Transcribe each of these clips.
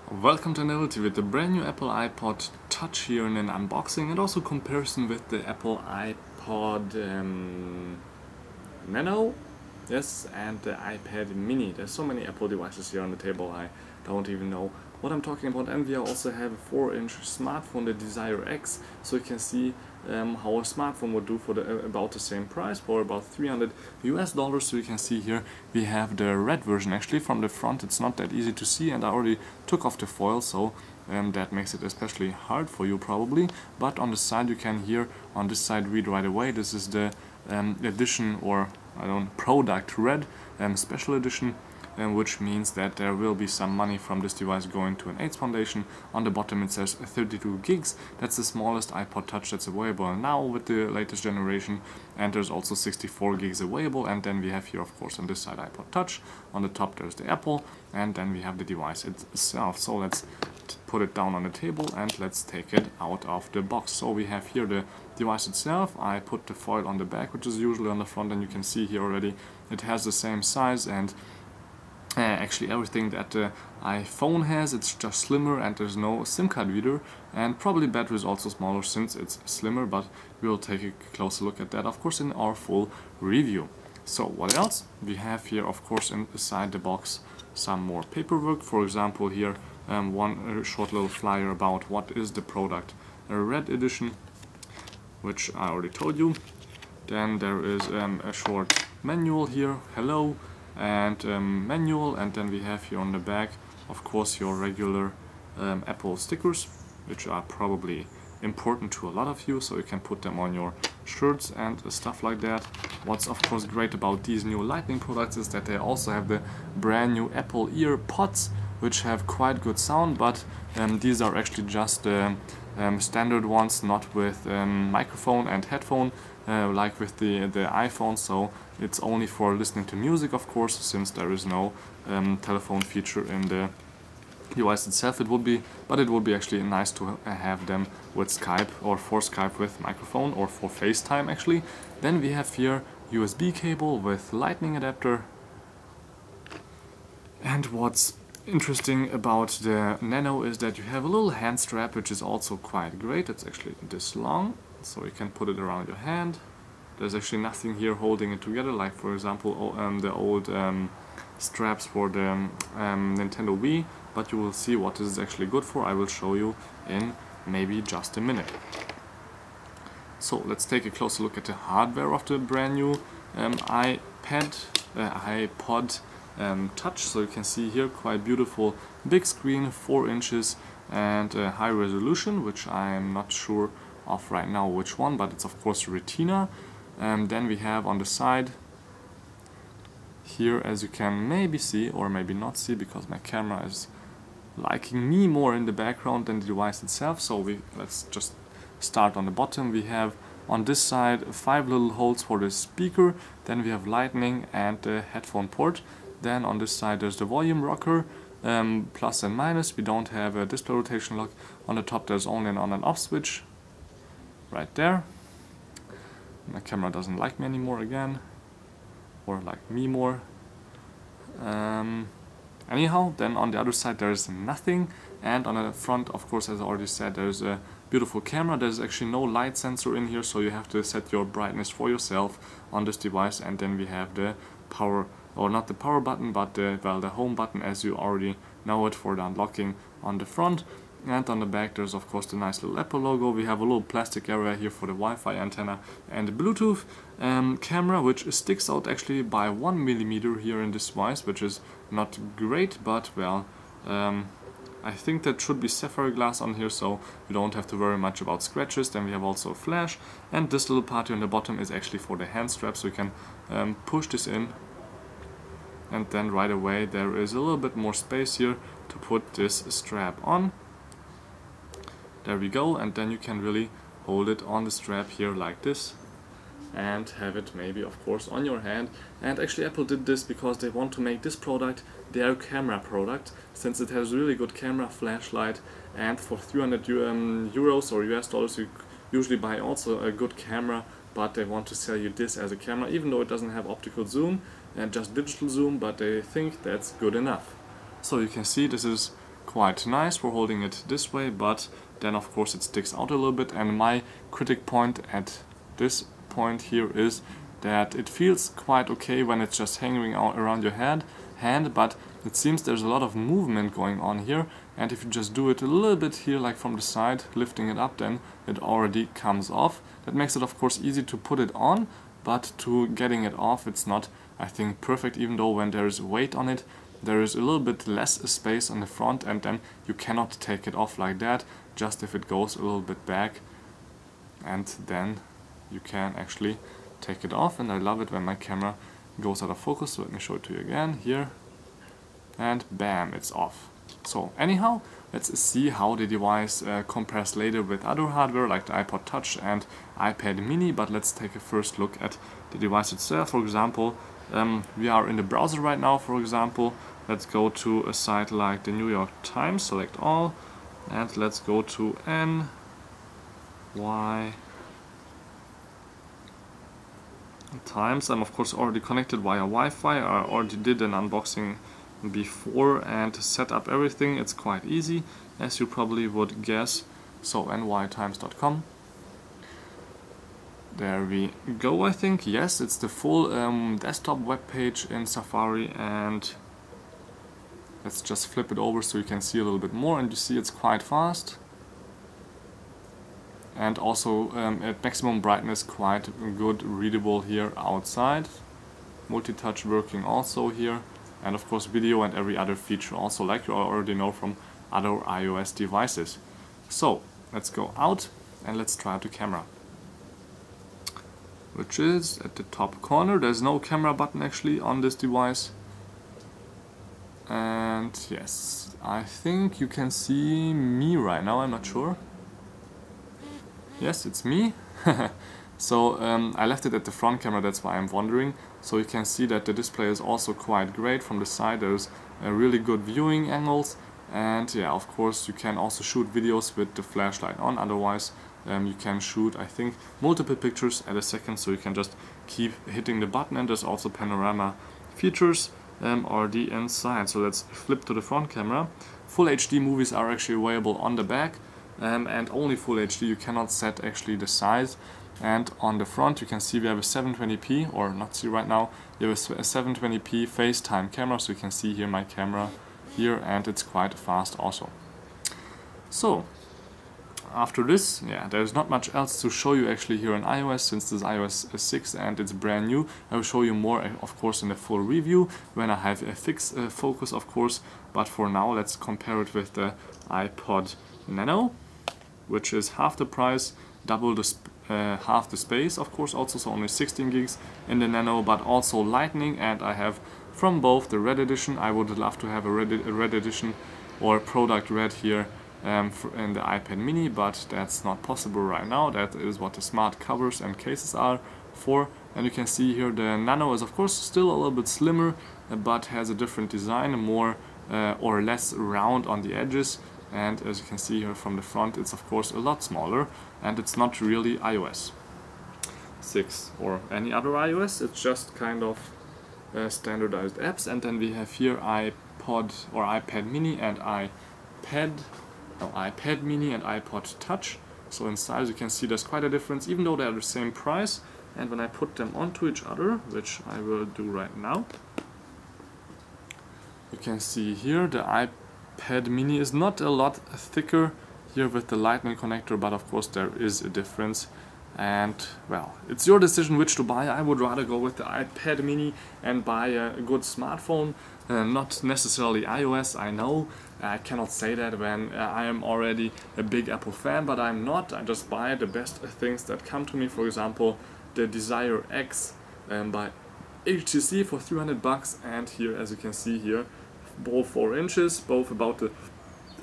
Welcome to Novelty with the brand new Apple iPod Touch here in an unboxing and also comparison with the Apple iPod Nano, yes, and the iPad Mini. There's so many Apple devices here on the table, I don't even know what I'm talking about. And we also have a 4-inch smartphone, the Desire X, so you can see how a smartphone would do for about the same price, for about $300 US. So you can see here we have the red version. Actually from the front it's not that easy to see, and I already took off the foil, so that makes it especially hard for you probably. But on the side you can here on this side read right away. This is the edition, or product red, special edition, which means that there will be some money from this device going to an AIDS foundation. On the bottom it says 32 gigs. That's the smallest iPod Touch that's available now with the latest generation, and there's also 64 gigs available. And then we have here, of course, on this side iPod Touch. On the top there's the Apple, and then we have the device itself. So let's put it down on the table and let's take it out of the box. So we have here the device itself. I put the foil on the back, which is usually on the front, and you can see here already it has the same size and actually everything that the iPhone has. It's just slimmer and there's no SIM card reader, and probably battery is also smaller since it's slimmer, but we'll take a closer look at that, of course, in our full review. So what else? We have here, of course, inside the box some more paperwork. For example, here one short little flyer about what is the product, a red edition, which I already told you. Then there is a short manual here, hello, and manual, and then we have here on the back, of course, your regular Apple stickers, which are probably important to a lot of you, so you can put them on your shirts and stuff like that. What's of course great about these new Lightning products is that they also have the brand new Apple EarPods, which have quite good sound, but these are actually just standard ones, not with microphone and headphone like with the iPhone. So it's only for listening to music, of course, since there is no telephone feature in the device itself. It would be actually nice to have them with Skype, or for Skype with microphone, or for FaceTime actually. Then we have here USB cable with Lightning adapter. And what's interesting about the Nano is that you have a little hand strap, which is also quite great. It's actually this long, so you can put it around your hand. There's actually nothing here holding it together, like for example the old straps for the Nintendo Wii, but you will see what this is actually good for. I will show you in maybe just a minute. So let's take a closer look at the hardware of the brand new iPod Touch. So you can see here quite beautiful big screen, 4 inches, and high resolution, which I'm not sure of right now which one, but it's of course Retina. Then we have on the side here, as you can maybe see or maybe not see, because my camera is liking me more in the background than the device itself. So let's just start on the bottom. We have on this side 5 little holes for the speaker, then we have Lightning and the headphone port. Then on this side there's the volume rocker, plus and minus. We don't have a display rotation lock. On the top there's only an on and off switch right there. My camera doesn't like me anymore again, or like me more. Anyhow, then on the other side there's nothing, and on the front, of course, as I already said, there's a beautiful camera. There's actually no light sensor in here, so you have to set your brightness for yourself on this device. And then we have the power, or not the power button, but the home button, as you already know it, for the unlocking on the front. And on the back there's of course the nice little Apple logo. We have a little plastic area here for the Wi-Fi antenna and the Bluetooth camera, which sticks out actually by 1 millimeter here in this device, which is not great, but well, I think that should be sapphire glass on here, so you don't have to worry much about scratches. Then we have also a flash, and this little part here on the bottom is actually for the hand strap, so you can push this in, and then right away there is a little bit more space here to put this strap on. There we go, and then you can really hold it on the strap here like this and have it maybe, of course, on your hand. And actually Apple did this because they want to make this product their camera product, since it has really good camera, flashlight, and for 300 euros or US dollars you usually buy also a good camera, but they want to sell you this as a camera, even though it doesn't have optical zoom and just digital zoom, but they think that's good enough. So you can see this is quite nice for holding it this way, but then of course it sticks out a little bit, and my critic point at this point here is that it feels quite okay when it's just hanging out around your hand, but it seems there's a lot of movement going on here, and if you just do it a little bit here, like from the side, lifting it up, then it already comes off. That makes it of course easy to put it on, but to getting it off, it's not, I think, perfect, even though when there is weight on it, there is a little bit less space on the front, and then you cannot take it off like that, just if it goes a little bit back, and then you can actually take it off. And I love it when my camera goes out of focus, so let me show it to you again here, and bam, it's off. So anyhow, let's see how the device compares later with other hardware like the iPod Touch and iPad mini, but let's take a first look at the device itself. For example, we are in the browser right now, for example. Let's go to a site like the New York Times, select all, and let's go to NY Times. I'm of course already connected via Wi-Fi. I already did an unboxing before and set up everything. It's quite easy, as you probably would guess. So nytimes.com. There we go, I think. Yes, it's the full desktop web page in Safari, and let's just flip it over so you can see a little bit more, and you see it's quite fast. And also at maximum brightness, quite good readable here outside. Multi-touch working also here, and of course video and every other feature also, like you already know from other iOS devices. So let's go out and let's try out the camera, which is at the top corner. There's no camera button actually on this device. And yes, I think you can see me right now, I'm not sure. Yes, it's me. So I left it at the front camera, that's why I'm wondering. So you can see that the display is also quite great from the side. There's really good viewing angles, and yeah, of course you can also shoot videos with the flashlight on. Otherwise you can shoot, I think, multiple pictures at a second, so you can just keep hitting the button. And there's also panorama features already inside. So let's flip to the front camera. Full HD movies are actually available on the back, and only Full HD. You cannot set actually the size. And on the front you can see we have a 720p, or not see right now, you have a 720p FaceTime camera, so you can see here my camera here, and it's quite fast also. So after this, yeah, there's not much else to show you actually here on iOS, since this is iOS 6 and it's brand new. I will show you more, of course, in the full review when I have a fixed focus, of course. But for now, let's compare it with the iPod Nano, which is half the price, double the half the space, of course, also, so only 16 gigs in the Nano, but also Lightning. And I have from both the Red Edition. I would love to have a Red Edition or product Red here in the iPad mini, but that's not possible right now. That is what the smart covers and cases are for. And you can see here the Nano is of course still a little bit slimmer, but has a different design, more or less round on the edges. And as you can see here from the front, it's of course a lot smaller, and it's not really iOS 6 or any other iOS. It's just kind of standardized apps. And then we have here iPod or iPad mini and iPad mini and iPod Touch. So in size you can see there's quite a difference, even though they're the same price. And when I put them onto each other, which I will do right now, you can see here the iPad mini is not a lot thicker here with the Lightning connector, but of course there is a difference. And well, it's your decision which to buy. I would rather go with the iPad mini and buy a good smartphone, not necessarily iOS. I know I cannot say that when I am already a big Apple fan, but I'm not. I just buy the best things that come to me. For example, the Desire X by HTC for 300 bucks, and here, as you can see here, both 4 inches, both about the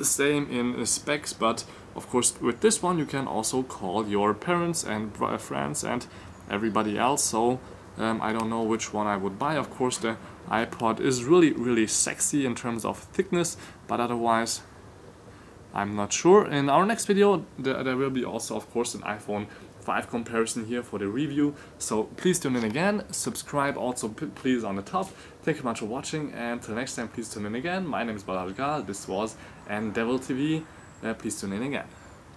same in specs. But of course with this one you can also call your parents and friends and everybody else. So I don't know which one I would buy. Of course the iPod is really sexy in terms of thickness, but otherwise I'm not sure. In our next video there will be also of course an iPhone 5 comparison here for the review. So please tune in again, subscribe also please on the top. Thank you much for watching, and till next time please tune in again. My name is Balal Gal, this was Devil TV, please tune in again.